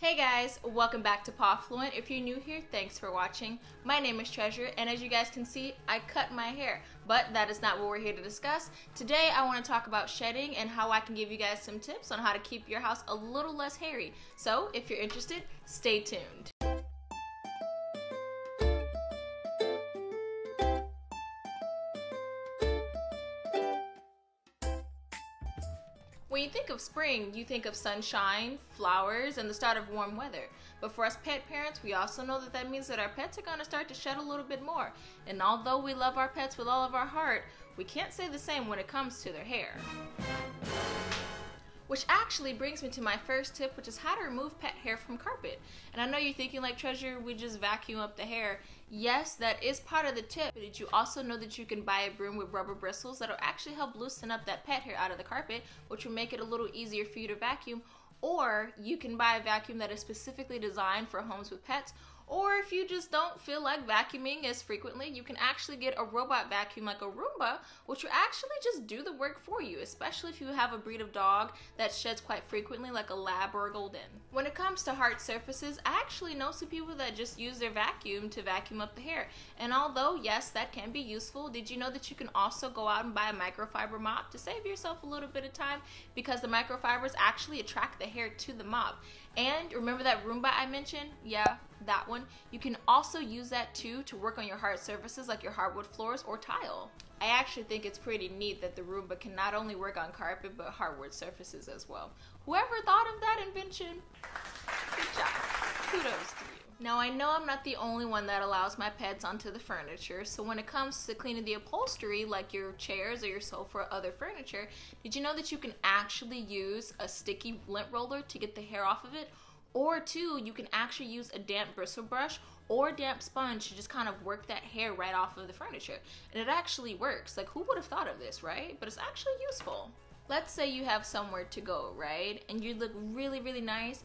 Hey guys, welcome back to PawFluent. If you're new here, thanks for watching. My name is Treasure, and as you guys can see, I cut my hair, but that is not what we're here to discuss. Today, I want to talk about shedding and how I can give you guys some tips on how to keep your house a little less hairy. So, if you're interested, stay tuned. When you think of spring, you think of sunshine, flowers, and the start of warm weather. But for us pet parents, we also know that means that our pets are going to start to shed a little bit more. And although we love our pets with all of our heart, we can't say the same when it comes to their hair. Which actually brings me to my first tip, which is how to remove pet hair from carpet. And I know you're thinking like, Treasure, we just vacuum up the hair. Yes, that is part of the tip, but did you also know that you can buy a broom with rubber bristles that'll actually help loosen up that pet hair out of the carpet, which will make it a little easier for you to vacuum? Or you can buy a vacuum that is specifically designed for homes with pets. Or if you just don't feel like vacuuming as frequently, you can actually get a robot vacuum like a Roomba, which will actually just do the work for you, especially if you have a breed of dog that sheds quite frequently like a lab or a golden. When it comes to hard surfaces, I actually know some people that just use their vacuum to vacuum up the hair. And although, yes, that can be useful, did you know that you can also go out and buy a microfiber mop to save yourself a little bit of time, because the microfibers actually attract the hair to the mop. And remember that Roomba I mentioned? Yeah, that one. You can also use that too to work on your hard surfaces like your hardwood floors or tile. I actually think it's pretty neat that the Roomba can not only work on carpet but hardwood surfaces as well. Whoever thought of that invention, good job. Kudos to you. Now I know I'm not the only one that allows my pets onto the furniture, so when it comes to cleaning the upholstery like your chairs or your sofa or other furniture, did you know that you can actually use a sticky lint roller to get the hair off of it? Or two, you can actually use a damp bristle brush or a damp sponge to just kind of work that hair right off of the furniture. And it actually works. Like, who would have thought of this, right? But it's actually useful. Let's say you have somewhere to go, right? And you look really, really nice,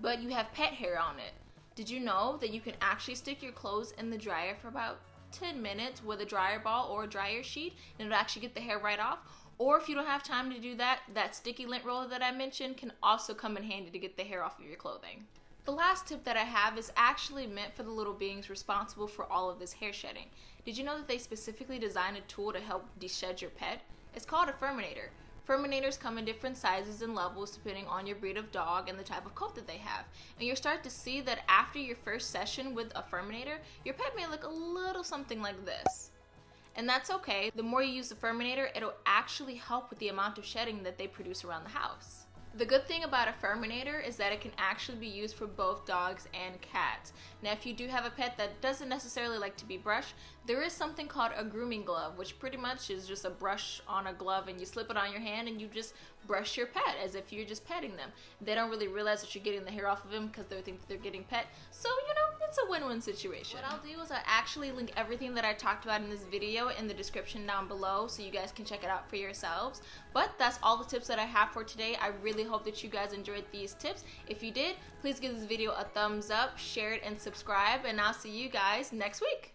but you have pet hair on it. Did you know that you can actually stick your clothes in the dryer for about 10 minutes with a dryer ball or a dryer sheet, and it'll actually get the hair right off? Or if you don't have time to do that, that sticky lint roller that I mentioned can also come in handy to get the hair off of your clothing. The last tip that I have is actually meant for the little beings responsible for all of this hair shedding. Did you know that they specifically designed a tool to help de-shed your pet? It's called a furminator. Furminators come in different sizes and levels depending on your breed of dog and the type of coat that they have. And you'll start to see that after your first session with a furminator, your pet may look a little something like this. And that's okay. The more you use the furminator, it'll actually help with the amount of shedding that they produce around the house. The good thing about a furminator is that it can actually be used for both dogs and cats. Now, if you do have a pet that doesn't necessarily like to be brushed, there is something called a grooming glove, which pretty much is just a brush on a glove, and you slip it on your hand and you just brush your pet as if you're just petting them. They don't really realize that you're getting the hair off of them because they think that they're getting pet. So, you know, it's a win-win situation. What I'll do is I'll actually link everything that I talked about in this video in the description down below so you guys can check it out for yourselves. But that's all the tips that I have for today. I really hope that you guys enjoyed these tips. If you did, please give this video a thumbs up, share it, and subscribe, and I'll see you guys next week.